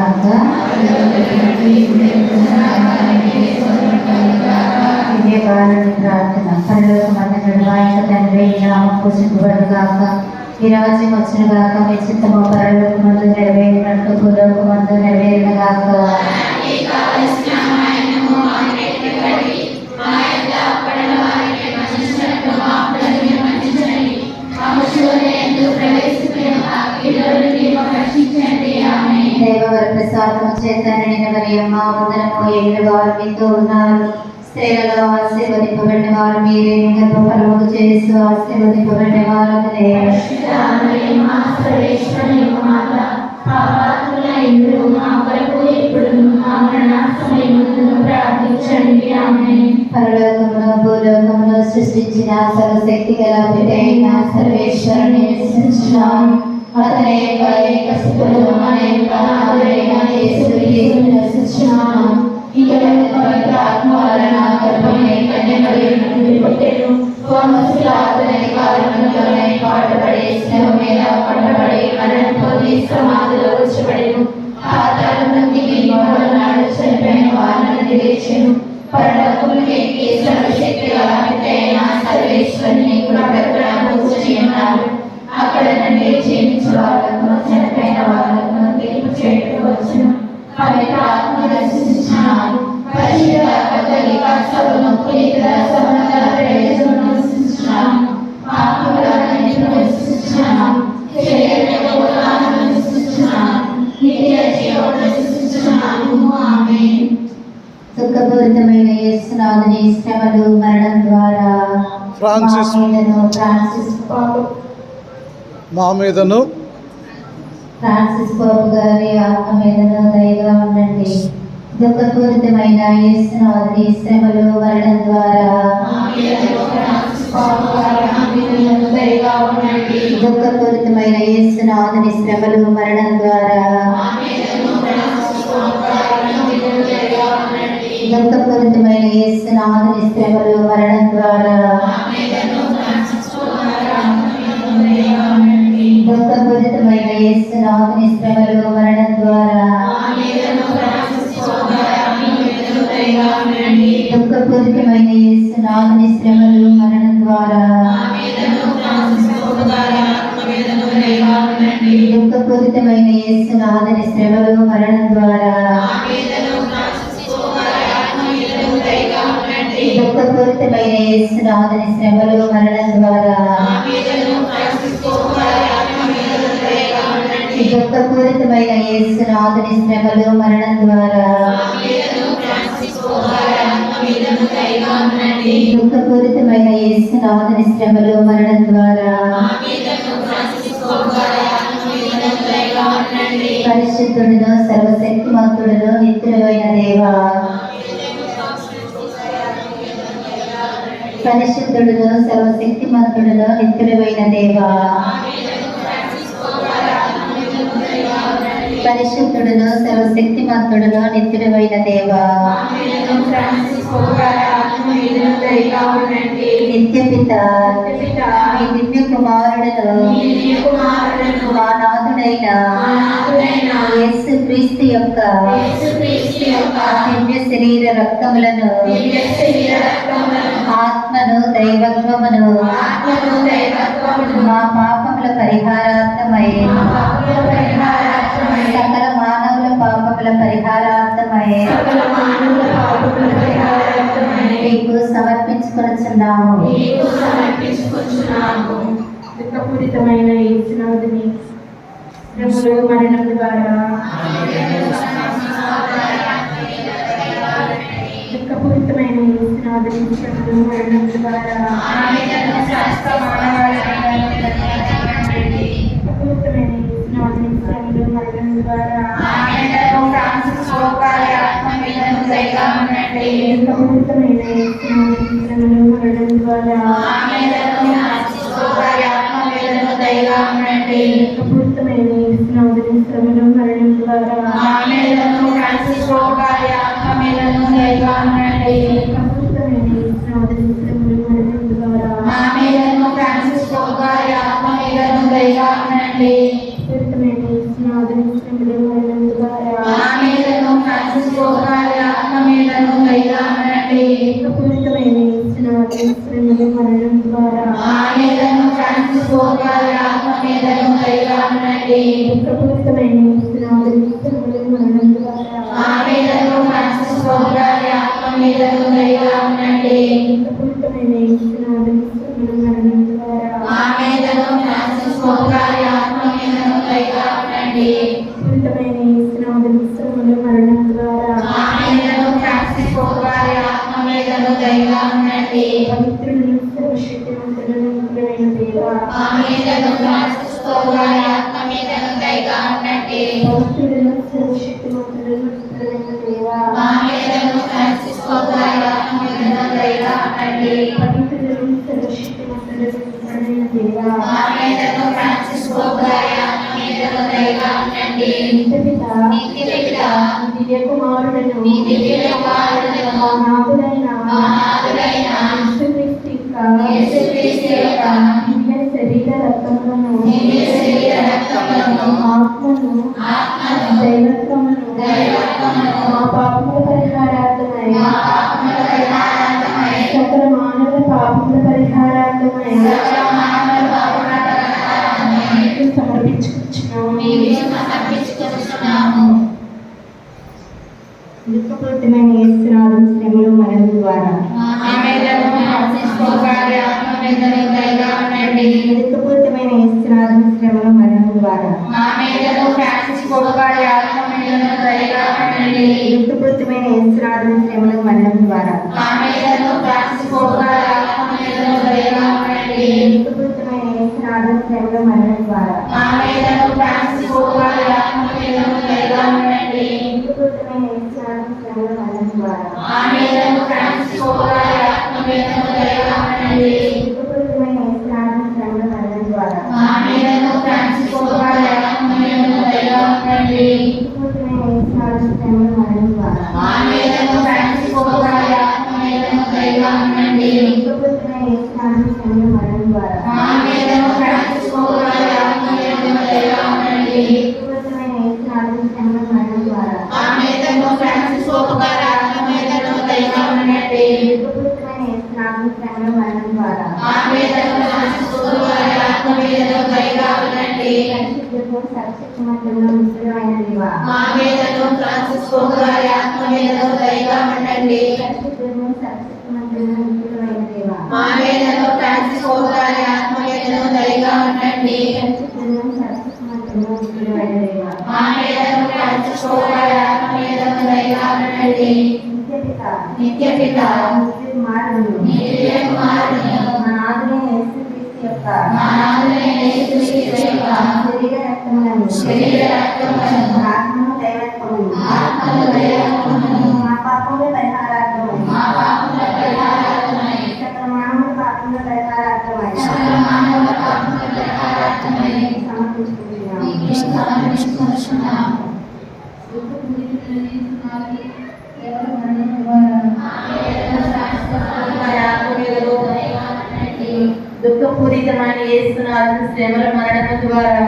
గాక. ఇదే బాలుని ప్రార్థన. పరలోకమందున్న మా యొక్క తండ్రి, నీ నామం పూజింపబడును గాక. ఈ రాజ్యం వచ్చును గాక. మీ చిత్తము పరలోకమందు నెరవేరినట్టు భూలోకమందు నెరవేరును గాక. దేవవర ప్రసాదం చేత నిండిన మరియమ్మ వందనము. ఏలిన వారు మీతో ఉన్నారు. స్త్రీలలో ఆశీర్వదింపబడిన వారు మీరే. గర్భఫలము చేస్తూ ఆశీర్వదింపబడిన వారు పరలోకమును భూలోకమును సృష్టించిన సర్వశక్తి గల పితైన సర్వేశ్వరుని విశ్వసించున్నాను. అతని యొక్క ఏకసుతుడు మన యొక్క నాథుడైన యేసుక్రీస్తుని విశ్వసించున్నాను. పవిత్ర ఆత్మ వలన గర్భమే కన్యకయుని పుట్టెను. అతని కారణంలోనే పాటపడి శిలువ మీద పట్టబడి మరణం పొంది సమాధిలో ఉంచబడెను. పాతాళం నుండి మూడవ నాడు చనిపోయిన వారిని లేచెను. పరలోకములకు ఎక్కి సర్వశక్తి గల పితైన సర్వేశ్వరుని కుడిపక్కన కూర్చుని ఉన్నాడు. అక్కడ నుండి జీవించు వాళ్ళకు చనిపోయిన వాళ్ళకు తీర్పు చేయటకు వచ్చును. పవిత్ర ఆత్మ దర్శించినాడు. పరిశుద్ధ కథలిక సభను పునీతుల సభల ప్రయోజనం దర్శించినాడు. ఆత్మలను దర్శించినాడు. నిత్య జీవం దర్శించినాడు. ఆమేన్. దుఃఖపూరితమైన యేసునాథుని శ్రమలు మరణం ద్వారా మా మీదను ఫ్రాన్సిస్ పోపు గారి ఆత్మ మీదను దయగా ఉండండి. దుఃఖపూరితమైన యేసునాథుని శ్రమలు మరణం ద్వారా దుఃఖపూరితమైన యేసునాథుని శ్రమలు మరణం ద్వారా దుఃఖపూరితమైన యేసునాథుని శ్రమలు మరణం ద్వారా దుఃఖపూరితమైన యేసునాథుని శ్రమలు మరణం ద్వారా దుఃఖపూరితమైన యేసునాథుని శ్రమలు మరణం ద్వారా దుఃఖపూరితమైన యేసునాథుని శ్రమలు మరణం ద్వారా దుఃఖపూరితమైన యేసునాథుని శ్రమలు మరణం ద్వారా దుఃఖపూరితమైన యేసునాథుని శ్రమలు మరణం ద్వారా దుఃఖపూరితమైన యేసునాథుని శ్రమలు మరణం ద్వారా పరిశుద్ధుడును సర్వశక్తిమంతుడును నిత్యుడైన దేవా, పరిశుద్ధుడును సర్వశక్తిమంతుడును నిత్యుడైన దేవా, పరిశుద్ధుడును సర్వశక్తిమంతుడును నిత్యుడైన దేవా, నిత్య పిత మీ దివ్య కుమారుడును మా నాథుడైన యేసుక్రీస్తు యొక్క దివ్య శరీర రక్తములను ఆత్మను దైవత్వమును మా పాపముల పరిహారార్థమై సకల మానవుల పాపముల పరిహారార్థమై మీకు సమర్పించుకొనుచున్నాము. దుఃఖపూరితమైన యేసునాథుని శ్రమలు మరణం ద్వారా దుఃఖపూరితమైన యేసునాథుని శ్రమలు మరణం ద్వారా దుఃఖపూరితమైన యేసునాథుని శ్రమలు మరణం ద్వారా దుఃఖపూరితమైన యేసునాథుని శ్రమలు మరణం ద్వారా దుఃఖపూరితమైన యేసునాథుని శ్రమలు మరణం ద్వారా దుఃఖపూరితమైన యేసునాథుని శ్రమలు మరణం ద్వారా పూరితమైన యేసునాథుని మరణం ద్వారా మా మీదను ఫ్రాన్సిస్కో గారి ఆత్మ మీదను దయగా ఉండండి. దుఃఖపూరితమైన యేసునాథుని శ్రమలు మరణం ద్వారా మా మీదను ఫ్రాన్సిస్కో గారి ఆత్మ మీదను దయగా ఉండండి. దుఃఖపూరితమైన యేసునాథుని శ్రమలు మరణం ద్వారా మా మీదను ఫ్రాన్సిస్కో గారి ఆత్మ మీదను దయగా ఉండండి. దుఃఖపూరితమైన యేసునాథుని శ్రమలు మరణం ద్వారా మా మీదను ఫ్రాన్సిస్కో గారి ఆత్మ మీదను దయగా ఉండండి. దుఃఖపూరితమైన యేసునాథుని శ్రమలు మరణం ద్వారా మా మీదను ఫ్రాన్సిస్కో గారి ఆత్మ మీదను దయగా ఉండండి. పవిత్రులను సర్వశక్తివంతులను నిత్యమైన దేవా మా మీదను ఫ్రాన్సిస్కో గారి ఆత్మ మీదను దయగా ఉండండి. పవిత్రులను సర్వశక్తివంతులను నిత్యమైన దేవా మా మీదను ఫ్రాన్సిస్కో గారి ఆత్మ మీదను దయగా ఉండండి. పవిత్రులను సర్వశక్తివంతులను నిత్యమైన దేవా మా మీదను ఫ్రాన్సిస్కో గారి ఆత్మ మీదను దయగా ఉండండి. నిత్యపిత నిత్యపిత దివ్య కుమారుడను మీ దివ్య కుమారుడను మా నాథుడైన మా నాథుడైన యేసుక్రీస్తు యొక్క యేసుక్రీస్తు యొక్క దివ్య శరీర రక్తములను దివ్య శరీర రక్తములను ఆత్మను దైవత్వమును మా పాపముల పరిహారార్థమై మా పాపముల పరిహారార్థమై సకల మానవుల పాపముల పరిహారార్థమై సకల మానవుల పాపముల పరిహారార్థమై మీకు సమర్పించుకుంటున్నాము. మీకు సమర్పించుకొనుచున్నాము. దుఃఖపూరితమైన యేసునాథుని శ్రమలు మరణం ద్వారా మా మీదను ఫ్రాన్సిస్కో గారి ఆత్మ మీదను దయగా ఉండండి. దుఃఖపూరితమైన యేసునాథుని శ్రమలు మరణం ద్వారా మా మీదను ఫ్రాన్సిస్కో గారి ఆత్మ మీదను దయగా ఉండండి. దుఃఖపూరితమైన యేసునాథుని శ్రమలు మరణం ద్వారా మా మీదను ఫ్రాన్సిస్కో గారి ఆత్మ మీదను దయగా ఉండండి. దుఃఖపూరితమైన యేసునాథుని శ్రమలు మరణం ద్వారా మా మీదను ఫ్రాన్సిస్కో గారి ఆత్మ మీదను దయగా ఉండండి. దుఃఖపూరితమైన యేసునాథుని శ్రమలు మరణం ద్వారా మా మీదను ఫ్రాన్సిస్కో గారి ఆత్మ మీదను దయగా ఉండండి. దుఃఖపూరితమైన యేసునాథుని శ్రమలు మరణం ద్వారా మా మీదను ఫ్రాన్సిస్కో గారి ఆత్మ మీదను దయగా ఉండండి. దుఃఖపూరితమైన యేసునాథుని శ్రమలు మరణం ద్వారా మా మీదను ఫ్రాన్సిస్కో గారి ఆత్మ మీదను దయగా ఉండండి. దుఃఖపూరితమైన యేసునాథుని శ్రమలు మరణం ద్వారా మా మీదను ఫ్రాన్సిస్కో గారి ఆత్మ మీదను దయగా ఉండండి. దుఃఖపూరితమైన యేసునాథుని శ్రమలు మరణం ద్వారా మా మీదను ఫ్రాన్సిస్కో గారి ఆత్మ మీదను దయగా ఉండండి. దుఃఖపూరితమైన యేసునాథుని శ్రమలు మరణం ద్వారా మా మీదను ఫ్రాన్సిస్కో గారి ఆత్మ మీదను దయగా ఉండండి. పరిశుద్ధుడు సర్వశక్తిమంతుడు నిత్యమైన దేవా మా మీదను ఫ్రాన్సిస్కో గారి ఆత్మ మీదను దయగా ఉండండి. పరిశుద్ధుడు సర్వశక్తిమంతుడు నిత్యమైన దేవా మా మీదను ఫ్రాన్సిస్కో గారి ఆత్మ మీదను దయగా ఉండండి. పరిశుద్ధుడు సర్వశక్తిమంతుడు నిత్యమైన దేవా మా మీదను ఫ్రాన్సిస్కో గారి ఆత్మ మీదను దయగా ఉండండి. నిత్యపిత నిత్యపిత నిత్య కుమారుడు మీ దివ్య కుమారుని మా నాథుడైన యేసుక్రీస్తు యొక్క మా నాథుడైన యేసుక్రీస్తు యొక్క శరీర రక్తములను శరీర రక్తములను ఆత్మను దైవత్వమును ఆత్మను దైవత్వమును మా పాపముల పరిహారార్థమై మా పాపముల పరిహారార్థమై సకల మానవుల పాపముల పరిహారార్థమై సకల మానవుల పాపముల పరిహారార్థమై సమర్పించుకుంటున్నాము. మీకు సమర్పించుకొనుచున్నాము. దుఃఖపూరితమైన యేసునాథుని శ్రమల మరణము ద్వారా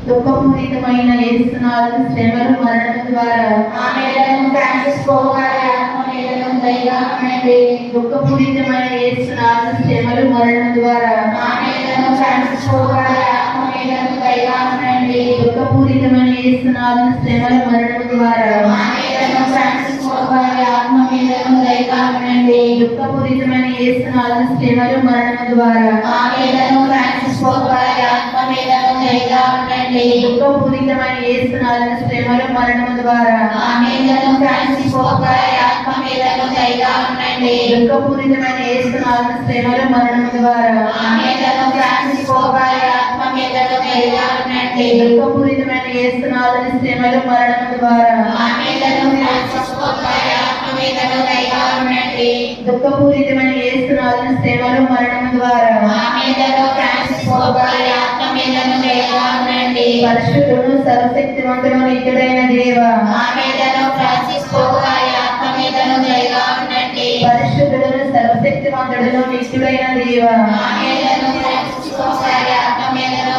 దుఃఖపూరితమైన యేసునాథుని శ్రమల మరణము ద్వారా మా మీదను ఫ్రాన్సిస్కో గారి ఆత్మ మీదను దయగా ఉండండి. దుఃఖపూరితమైన యేసునాథుని శ్రమల మరణము ద్వారా మా మీదను ఫ్రాన్సిస్కో గారి ఆత్మ మీదను దయగా ఉండండి. దుఃఖపూరితమైన యేసునాథుని శ్రమల మరణము ద్వారా మా మీదను ఫ్రాన్సిస్కో గారి ఆత్మ మీదను దయగా ఉండండి. దుఃఖపూరితమైన యేసునాథుని శ్రమల మరణము ద్వారా మా మీదను ఫ్రాన్సిస్కో గారి ఆత్మ మీదను దయగా ఉండండి. దుఃఖపూరితమైన యేసునాథుని శ్రమల మరణము ద్వారా మా మీదను ఫ్రాన్సిస్కో గారి ఆత్మ మీదను దయగా ఉండండి. దుఃఖపూరితమైన యేసునాథుని శ్రమల మరణము ద్వారా మా మీదను ఫ్రాన్సిస్కో గారి ఆత్మ మీదను దయగా ఉండండి. దుఃఖపూరితమైన యేసునాథుని శ్రమల మరణము ద్వారా మా మీదను ఫ్రాన్సిస్కో గారి ఆత్మ మీదను దయగా ఉండండి. దుఃఖపూరితమైన యేసునాథుని శ్రమల మరణము ద్వారా మా మీదను ఫ్రాన్సిస్కో గారి ఆత్మ మీదను దయగా ఉండండి. పరిశుద్ధుడు సర్వశక్తివంతుడు నిత్యుడైన దేవ మా మీదను ఫ్రాన్సిస్కో గారి ఆత్మ మీదను దయగా ఉండండి. పరిశుద్ధుడు సర్వశక్తివంతుడు నిత్యుడైన దేవ మా మీదను ఫ్రాన్సిస్కో గారి ఆత్మ మీదను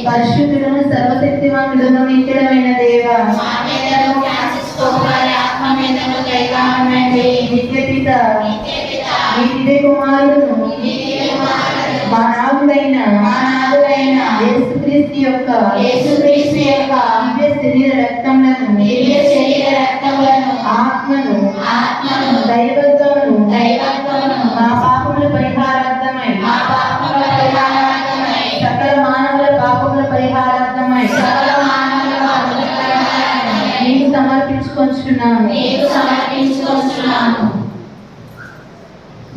పరిశుద్ధులను సర్వశక్తివంతులను నిత్యుడమైన దేవ మా మీదను ఫ్రాన్సిస్ పోప్ గారి ఆత్మ మీదను దయగా ఉండండి. నిత్య పిత నిత్య పిత మీ దివ్య కుమారుడును మీ దివ్య కుమారుడు మా నాథుడైన యేసుక్రీస్తు యొక్క యేసుక్రీస్తు యొక్క దివ్య శరీర రక్తములను దివ్య శరీర రక్తములను ఆత్మను దైవత్వమును దైవత్వమును మా పాపముల పరిహారార్థమై మా పాపముల పరిహారార్థమై సకల మానవుల పాపముల పరిహారార్థమై సకల మానవుల పాపముల పరిహారార్థమై నీకు సమర్పించుకొంచున్నాము. నీకు సమర్పించుకొంచున్నాము.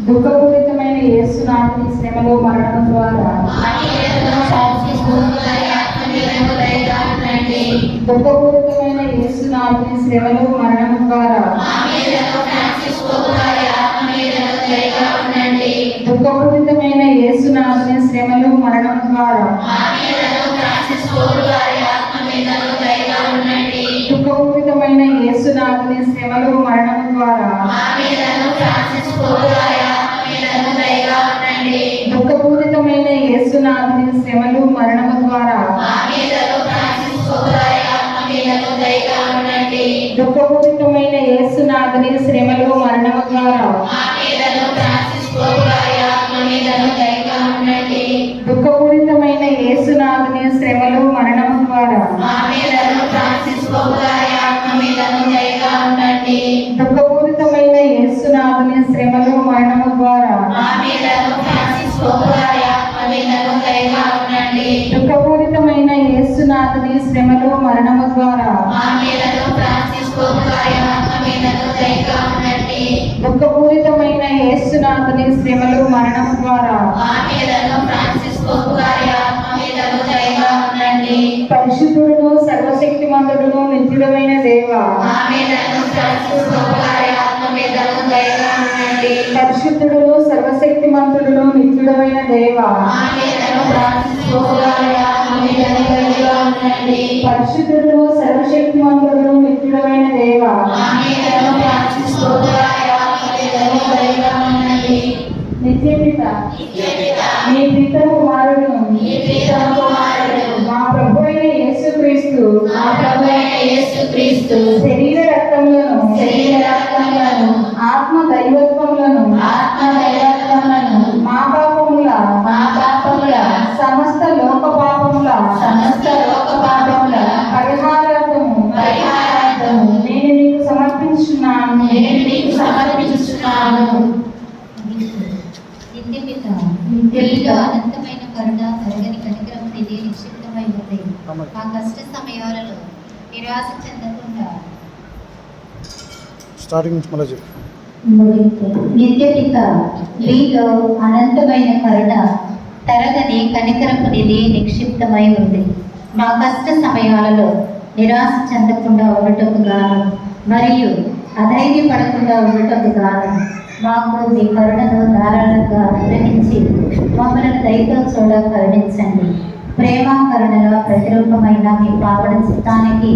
దుఃఖపూరితమైన యేసునాథుని శ్రమలో మరణం ద్వారా మా మీదను ఫ్రాన్సిస్ పోప్ గారి ఆత్మ మీదను దయగా ఉండండి. దుఃఖపూరితమైన యేసునాథుని శ్రమలో మరణం ద్వారా మా మీదను ఫ్రాన్సిస్ పోప్ గారి ఆత్మ మీదను దయగా ఉండండి. దుఃఖపూరితమైన యేసునాథుని శ్రమలో మరణం ద్వారా మా మీదను ఫ్రాన్సిస్ పోప్ గారి ఆత్మ మీదను దయగా ఉండండి. దుఃఖపూరితమైన యేసునాథుని శ్రమలో మరణం ద్వారా మా మీదను ఫ్రాన్సిస్ పోప్ గారి ఆత్మ మీదను దయగా ఉండండి. దుఃఖపూరితమైన యేసునాథుని శ్రమలు మరణము ద్వారా మా మీదను ఫ్రాన్సిస్ పోప్ గారి ఆత్మ మీదను దయగా ఉండండి. దుఃఖపూరితమైన యేసునాథుని శ్రమలు మరణము ద్వారా మా మీదను ఫ్రాన్సిస్ పోప్ గారి ఆత్మ మీదను దయగా ఉండండి. దుఃఖపూరితమైన యేసునాథుని శ్రమలు మరణము ద్వారా మా మీదను ఫ్రాన్సిస్ పోప్ గారి ఆత్మ మీదను దయగా ఉండండి. దుఃఖపూరితమైన యేసునాథుని శ్రమలు మరణము ద్వారా మా మీదను ఫ్రాన్సిస్ పోప్ గారి ఆత్మ మీదను దయగా ఉండండి. దుఃఖపూరితమైన యేసునాథుని శ్రమలు మరణము ద్వారా మా మీదను ఫ్రాన్సిస్ పోప్ గారి ఆత్మ మీదను దయగా ఉండండి. దుఃఖపూరితమైన యేసునాథుని శ్రమలు మరణము ద్వారా మా మీదను ఫ్రాన్సిస్ పోప్ గారి ఆత్మ మీదను దయగా ఉండండి. పరిశుద్ధుడును సర్వశక్తిమంతుడును నిత్యుడమైన దేవ మా మీదను ఫ్రాన్సిస్ పోప్ గారి ఆత్మ మీదను దయగా ఉండండి. పరిశుద్ధుడును సర్వశక్తిమంతుడును నిత్యుడమైన దేవ మా మీదను ఫ్రాన్సిస్ పోప్ గారి ఆత్మ మీదను దయగా ఉండండి. పరిశుద్ధుడును సర్వశక్తిమంతుడును నిత్యుడమైన దేవ మా మీదను ఫ్రాన్సిస్ పోప్ గారి ఆత్మ మీదను దయగా ఉండండి. నిత్యపిత నిత్య పిత మీ ప్రీత కుమారుడును మీ ప్రియతమ కుమారుడు మా ప్రభు అయిన యేసుక్రీస్తు మా ప్రభు అయిన యేసుక్రీస్తు శరీర రక్తములను శరీర రక్తములను ఆత్మ దైవత్వములను ఆత్మ దైవత్వములను మా పాపముల మా పాపముల సమస్త లోక పాపముల సమస్త లోక పాపముల పరిహారార్థము నేను నీకు సమర్పించున్నాను. నేను నీకు సమర్పించున్నాను. నిత్యపిత నిత్యపిత అనంతమైన కరుణ కరగని కనికరం నిధి నిక్షిప్తమై ఉంది. మా కష్ట సమయాలలో నిరాశ చెందకుండా స్టార్టింగ్ నుంచి మళ్ళీ చెప్పు. నిత్యపిత మీలో అనంతమైన కరుణ తరగని కనికరపు నిధి నిక్షిప్తమై ఉంది. మా కష్ట సమయాలలో నిరాశ చెందకుండా ఉండటకు గాను మరియు అధైర్యపడకుండా ఉండటకు గాను మాకు మీ కరుణను ధారాళంగా అనుగ్రహించి మమ్మల్ని దయతో చూడ కరుణించండి. ప్రేమ కరుణల ప్రతిరూపమైన మీ పావన చిత్తానికి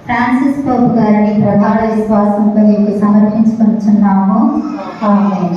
ఫ్రాన్సిస్ పోప్ గారిని ప్రగాఢ విశ్వాసంతో మీకు సమర్పించుకుంటున్నాము. ఆమేన్.